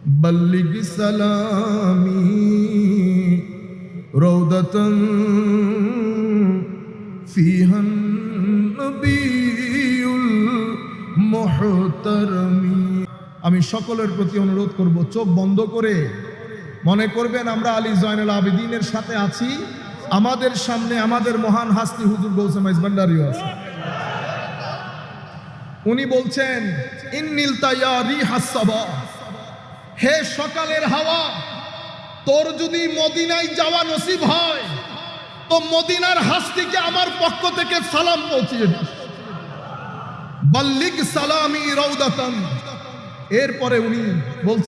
बल्लिग सलामी रौदतन फीहन नबीउल मुहतरमी। আমি সকলের প্রতি অনুরোধ করব, চোখ বন্ধ করে মনে করবেন আমরা আলী জয়নুল আবেদিনের সাথে আছি। আমাদের সামনে আমাদের মহান হাস্তি হুজুর গৌসে মাইজ ভান্ডারী আছে। উনি বলছেন, ইন্নিল তায়ারি হাসাবা, হে সকালের হাওয়া, তোর যদি মদিনায় যাওয়া নসিব হয় তো মদিনার হাস্তিকে আমার পক্ষ থেকে সালাম পৌঁছিয়ে দিস। বাল্লিগ সালামি রৌদাতান। এরপরে উনি বলছেন